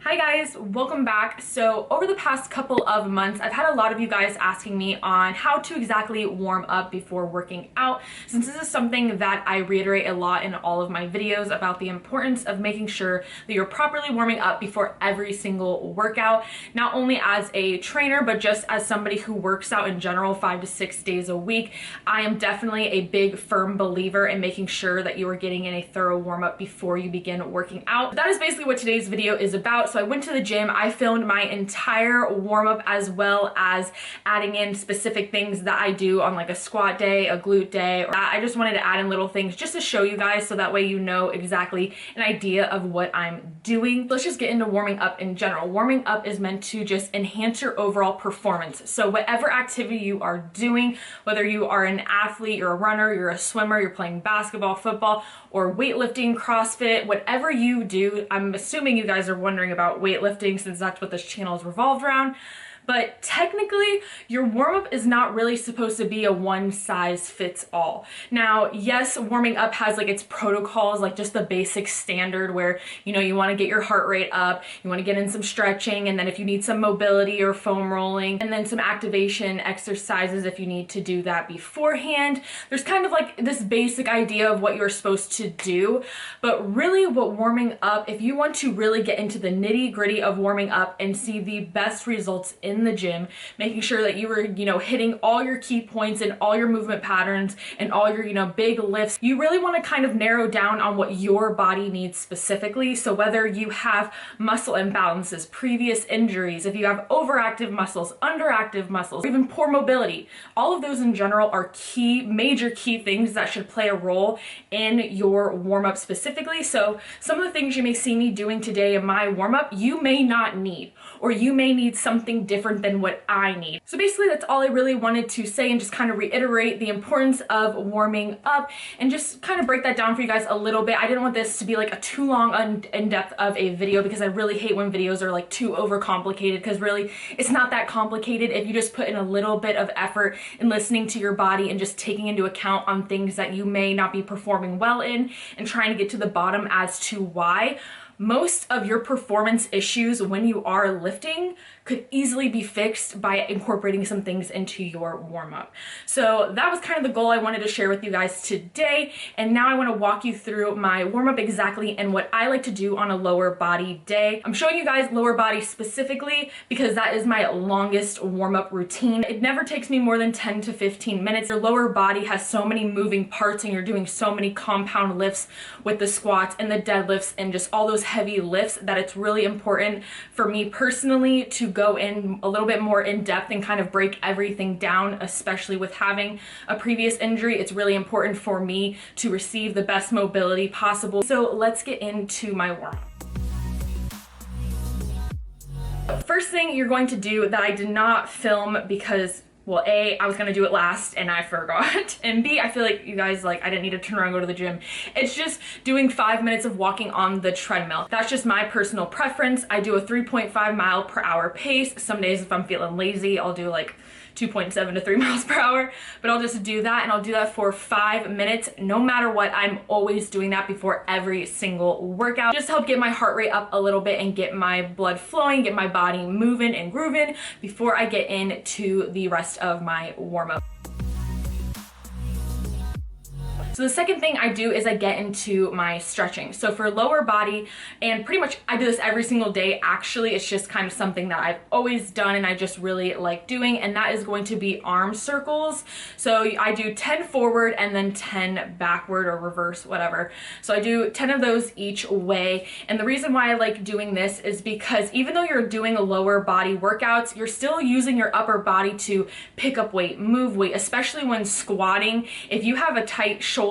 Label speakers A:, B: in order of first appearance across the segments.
A: Hi guys, welcome back. So over the past couple of months, I've had a lot of you guys asking me on how to exactly warm up before working out, since this is something that I reiterate a lot in all of my videos about the importance of making sure that you're properly warming up before every single workout, not only as a trainer, but just as somebody who works out in general 5 to 6 days a week. I am definitely a big firm believer in making sure that you are getting in a thorough warm up before you begin working out. That is basically what today's video is about. So I went to the gym, I filmed my entire warm up as well as adding in specific things that I do on like a squat day, a glute day. I just wanted to add in little things just to show you guys so that way you know exactly an idea of what I'm doing. Let's just get into warming up in general. Warming up is meant to just enhance your overall performance. So whatever activity you are doing, whether you are an athlete, you're a runner, you're a swimmer, you're playing basketball, football, or weightlifting, CrossFit, whatever you do, I'm assuming you guys are wondering about weightlifting since that's what this channel is revolved around. But technically, your warm-up is not really supposed to be a one-size-fits-all. Now, yes, warming up has like its protocols, like just the basic standard where, you know, you want to get your heart rate up, you want to get in some stretching, and then if you need some mobility or foam rolling, and then some activation exercises if you need to do that beforehand. There's kind of like this basic idea of what you're supposed to do, but really what warming up, if you want to really get into the nitty-gritty of warming up and see the best results in the gym, making sure that you are, hitting all your key points and all your movement patterns and all your, big lifts, you really want to kind of narrow down on what your body needs specifically. So whether you have muscle imbalances, previous injuries, if you have overactive muscles, underactive muscles, or even poor mobility, all of those in general are major key things that should play a role in your warm-up specifically. So some of the things you may see me doing today in my warm-up, you may not need, or you may need something different than what I need. So basically that's all I really wanted to say and just kind of reiterate the importance of warming up and just kind of break that down for you guys a little bit. I didn't want this to be like a too long in-depth of a video because I really hate when videos are like too overcomplicated, because really it's not that complicated if you just put in a little bit of effort in listening to your body and just taking into account on things that you may not be performing well in and trying to get to the bottom as to why. Most of your performance issues when you are lifting could easily be fixed by incorporating some things into your warm-up. So that was kind of the goal I wanted to share with you guys today. And now I want to walk you through my warm-up exactly and what I like to do on a lower body day. I'm showing you guys lower body specifically because that is my longest warm-up routine. It never takes me more than 10 to 15 minutes. Your lower body has so many moving parts and you're doing so many compound lifts with the squats and the deadlifts and just all those heavy lifts that it's really important for me personally to go in a little bit more in depth and kind of break everything down, especially with having a previous injury. It's really important for me to receive the best mobility possible. So let's get into my warm-up. First thing you're going to do that I did not film because, well, A, I was gonna do it last and I forgot. And B, I feel like you guys, I didn't need to turn around and go to the gym. It's just doing 5 minutes of walking on the treadmill. That's just my personal preference. I do a 3.5 mile per hour pace. Some days if I'm feeling lazy, I'll do like 2.7 to 3 miles per hour, but I'll just do that, and I'll do that for 5 minutes. No matter what, I'm always doing that before every single workout, just to help get my heart rate up a little bit and get my blood flowing, get my body moving and grooving before I get into the rest of my warm-up. So the second thing I do is I get into my stretching. So for lower body, and pretty much I do this every single day, actually, it's just kind of something that I've always done and I just really like doing, and that is going to be arm circles. So I do 10 forward and then 10 backward or reverse, whatever. So I do 10 of those each way. And the reason why I like doing this is because even though you're doing lower body workouts, you're still using your upper body to pick up weight, move weight, especially when squatting. If you have a tight shoulders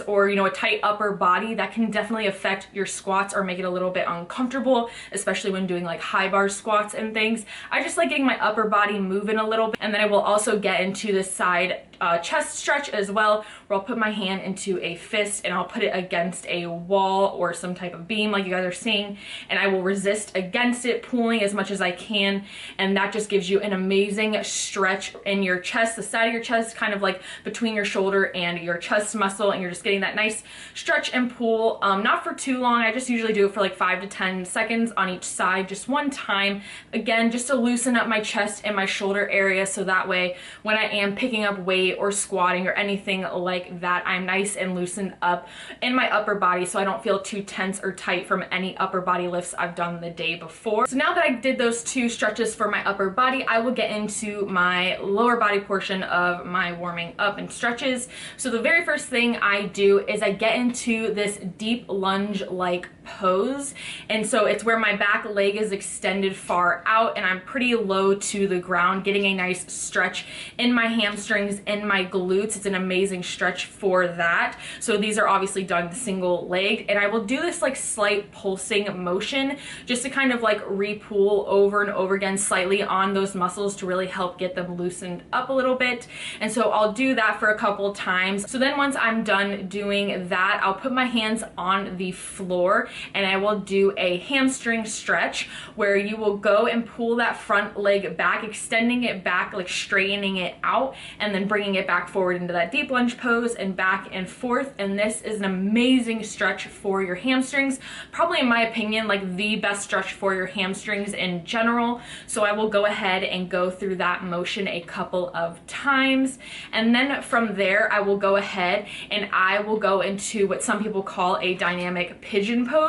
A: or a tight upper body, that can definitely affect your squats or make it a little bit uncomfortable, especially when doing like high bar squats and things. I just like getting my upper body moving a little bit, and then I will also get into the side chest stretch as well, where I'll put my hand into a fist and I'll put it against a wall or some type of beam like you guys are seeing, and I will resist against it, pulling as much as I can, and that just gives you an amazing stretch in your chest, the side of your chest, kind of like between your shoulder and your chest muscle, and you're just getting that nice stretch and pull. Not for too long. I just usually do it for like 5 to 10 seconds on each side, just one time, again, just to loosen up my chest and my shoulder area, so that way when I am picking up weight or squatting or anything like that, I'm nice and loosened up in my upper body, so I don't feel too tense or tight from any upper body lifts I've done the day before. So now that I did those 2 stretches for my upper body, I will get into my lower body portion of my warming up and stretches. So the very first thing I do is I get into this deep lunge like pose, and so it's where my back leg is extended far out and I'm pretty low to the ground, getting a nice stretch in my hamstrings and my glutes. It's an amazing stretch for that. So these are obviously done single legged, and I will do this like slight pulsing motion just to kind of like re-pull over and over again slightly on those muscles to really help get them loosened up a little bit. And so I'll do that for a couple times. So then once I'm done doing that, I'll put my hands on the floor and I will do a hamstring stretch, where you will go and pull that front leg back, extending it back, like straightening it out, and then bringing it back forward into that deep lunge pose and back and forth. And this is an amazing stretch for your hamstrings, probably in my opinion like the best stretch for your hamstrings in general. So I will go ahead and go through that motion a couple of times, and then from there I will go ahead and I will go into what some people call a dynamic pigeon pose,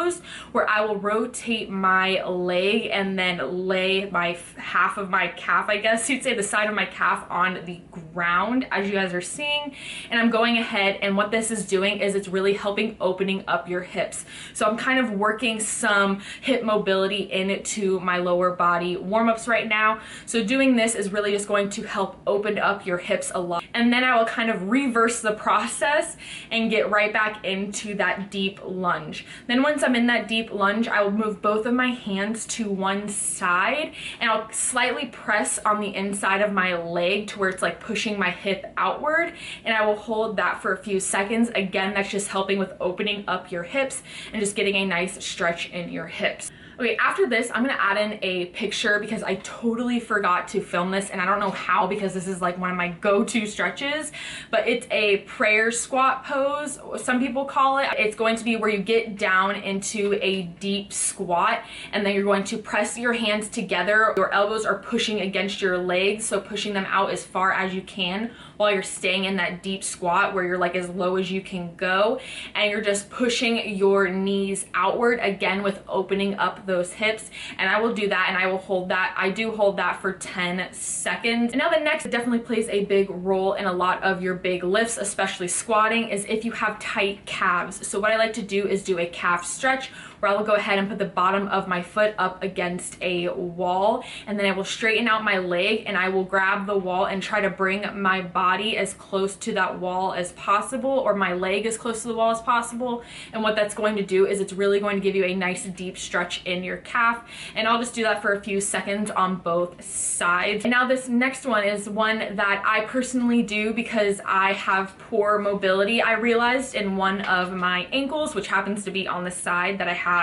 A: where I will rotate my leg and then lay my half of my calf, I guess you'd say the side of my calf, on the ground as you guys are seeing. And I'm going ahead, and what this is doing is it's really helping opening up your hips. So I'm kind of working some hip mobility into my lower body warm-ups right now. So doing this is really just going to help open up your hips a lot. And then I will kind of reverse the process and get right back into that deep lunge. Then once I'm in that deep lunge, I will move both of my hands to one side and I'll slightly press on the inside of my leg to where it's like pushing my hip outward, and I will hold that for a few seconds. Again, that's just helping with opening up your hips and just getting a nice stretch in your hips. Okay, after this, I'm gonna add in a picture because I totally forgot to film this, and I don't know how, because this is like one of my go-to stretches, but it's a prayer squat pose, some people call it. It's going to be where you get down into a deep squat, and then you're going to press your hands together. Your elbows are pushing against your legs, so pushing them out as far as you can while you're staying in that deep squat where you're like as low as you can go, and you're just pushing your knees outward, again with opening up those hips. And I will do that and I will hold that. I do hold that for 10 seconds. And now the next definitely plays a big role in a lot of your big lifts, especially squatting, is if you have tight calves. So what I like to do is do a calf stretch, where I will go ahead and put the bottom of my foot up against a wall, and then I will straighten out my leg and I will grab the wall and try to bring my body as close to that wall as possible, or my leg as close to the wall as possible. And what that's going to do is it's really going to give you a nice deep stretch in your calf. And I'll just do that for a few seconds on both sides. And now this next one is one that I personally do because I have poor mobility. I realized in one of my ankles, which happens to be on the side that I have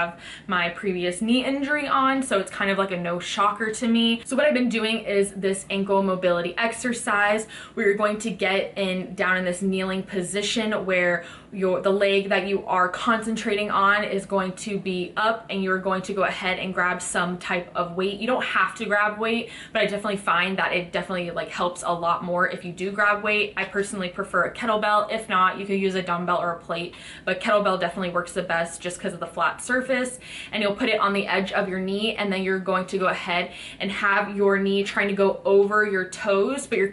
A: my previous knee injury on, so it's kind of like a no shocker to me. So what I've been doing is this ankle mobility exercise where you're going to get down in this kneeling position where the leg that you are concentrating on is going to be up, and you're going to go ahead and grab some type of weight. You don't have to grab weight, but I definitely find that it definitely like helps a lot more if you do grab weight. I personally prefer a kettlebell. If not, you could use a dumbbell or a plate, but kettlebell definitely works the best just because of the flat surface. And you'll put it on the edge of your knee, and then you're going to go ahead and have your knee trying to go over your toes, but you're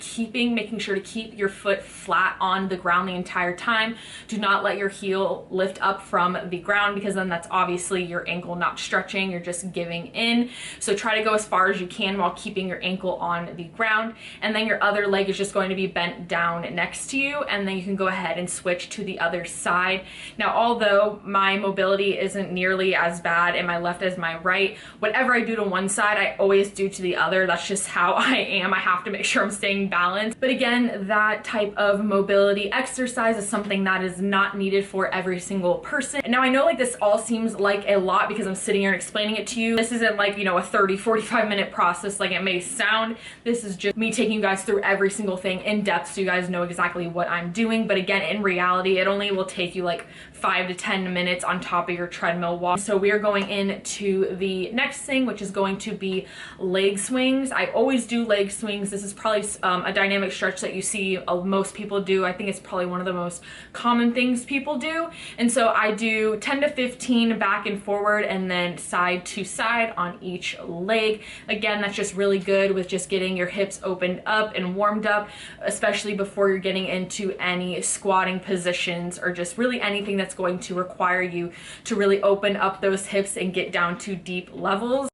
A: making sure to keep your foot flat on the ground the entire time. Do not let your heel lift up from the ground, because then that's obviously your ankle not stretching, you're just giving in. So try to go as far as you can while keeping your ankle on the ground, and then your other leg is just going to be bent down next to you, and then you can go ahead and switch to the other side. Now, although my mobility isn't nearly nearly as bad in my left as my right. Whatever I do to one side, I always do to the other. That's just how I am. I have to make sure I'm staying balanced. But again, that type of mobility exercise is something that is not needed for every single person. And now I know like this all seems like a lot because I'm sitting here and explaining it to you. This isn't like, you know, a 30-45 minute process like it may sound. This is just me taking you guys through every single thing in depth so you guys know exactly what I'm doing. But again, in reality, it only will take you like 5 to 10 minutes on top of your treadmill walk. So we are going into the next thing, which is going to be leg swings. I always do leg swings. This is probably a dynamic stretch that you see most people do. I think it's probably one of the most common things people do. And so I do 10 to 15 back and forward and then side to side on each leg. Again, that's just really good with just getting your hips opened up and warmed up, especially before you're getting into any squatting positions or just really anything that's going to require you to really open up those hips and get down to deep levels.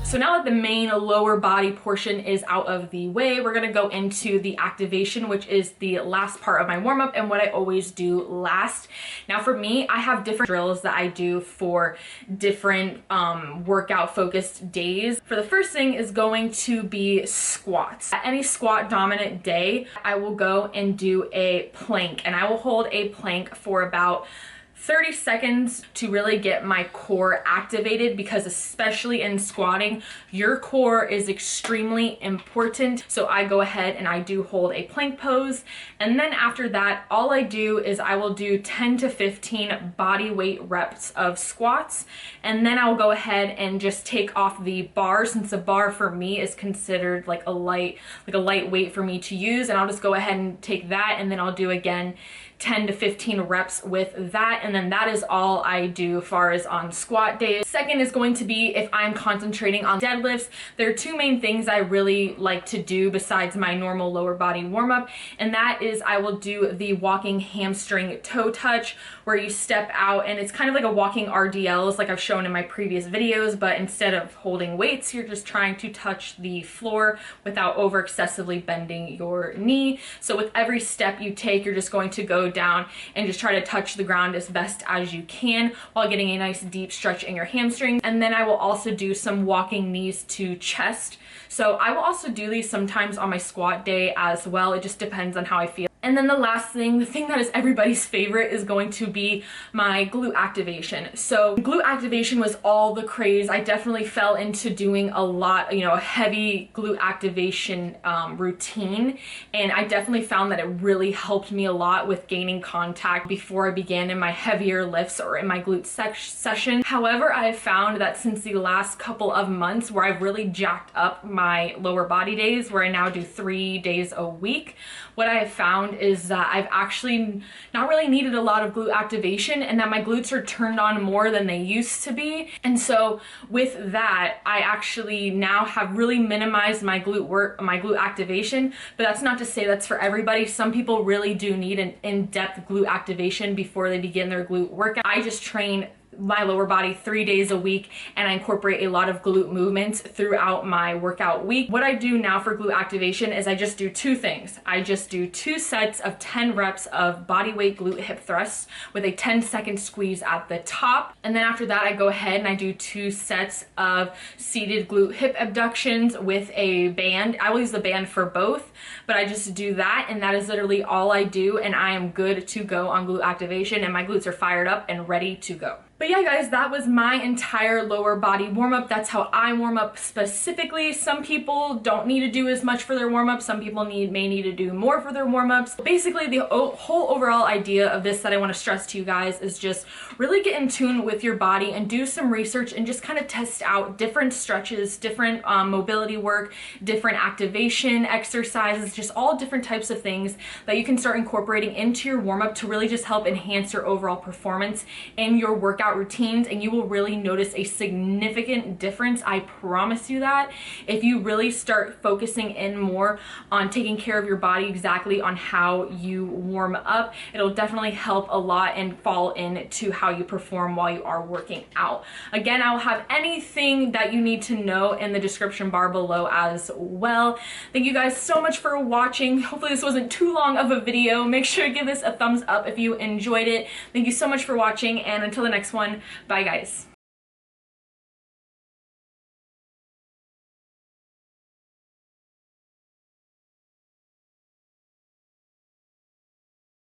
A: So now that the main lower body portion is out of the way, we're gonna go into the activation, which is the last part of my warm up and what I always do last. Now for me, I have different drills that I do for different workout focused days. For the first thing is going to be squats. At any squat dominant day, I will go and do a plank, and I will hold a plank for about 30 seconds to really get my core activated, because especially in squatting, your core is extremely important. So I go ahead and I do hold a plank pose. And then after that, all I do is I will do 10 to 15 body weight reps of squats. And then I'll go ahead and just take off the bar, since the bar for me is considered like a light weight for me to use. And I'll just go ahead and take that, and then I'll do again 10 to 15 reps with that, and then that is all I do as far as on squat days. Second is going to be if I'm concentrating on deadlifts. There are two main things I really like to do besides my normal lower body warm up, and that is I will do the walking hamstring toe touch, where you step out and it's kind of like a walking RDLs like I've shown in my previous videos, but instead of holding weights, you're just trying to touch the floor without over excessively bending your knee. So with every step you take, you're just going to go down and just try to touch the ground as best as you can while getting a nice deep stretch in your hamstring. And then I will also do some walking knees to chest. So I will also do these sometimes on my squat day as well. It just depends on how I feel. And then the last thing, the thing that is everybody's favorite, is going to be my glute activation. So glute activation was all the craze. I definitely fell into doing a lot, a heavy glute activation routine. And I definitely found that it really helped me a lot with gaining contact before I began in my heavier lifts or in my glute session. However, I have found that since the last couple of months, where I've really jacked up my lower body days, where I now do 3 days a week, what I have found is that I've actually not really needed a lot of glute activation, and that my glutes are turned on more than they used to be. And so with that, I actually now have really minimized my glute activation. But that's not to say that's for everybody. Some people really do need an in-depth glute activation before they begin their glute workout. I just train my lower body 3 days a week, and I incorporate a lot of glute movements throughout my workout week. What I do now for glute activation is I just do two things. I just do 2 sets of 10 reps of body weight glute hip thrusts with a 10-second squeeze at the top. And then after that, I go ahead and I do 2 sets of seated glute hip abductions with a band. I will use the band for both, but I just do that, and that is literally all I do, and I am good to go on glute activation, and my glutes are fired up and ready to go. But yeah, guys, that was my entire lower body warm-up. That's how I warm up specifically. Some people don't need to do as much for their warm-up. Some people may need to do more for their warm-ups. Basically, the whole overall idea of this that I want to stress to you guys is just really get in tune with your body and do some research and just kind of test out different stretches, different mobility work, different activation exercises, just all different types of things that you can start incorporating into your warm-up to really just help enhance your overall performance in your workout workout routines, and you will really notice a significant difference. I promise you that. If you really start focusing in more on taking care of your body, exactly on how you warm up, it'll definitely help a lot and fall into how you perform while you are working out. Again, I'll have anything that you need to know in the description bar below as well. Thank you guys so much for watching. Hopefully this wasn't too long of a video. Make sure to give this a thumbs up if you enjoyed it. Thank you so much for watching, and until the next one, bye guys.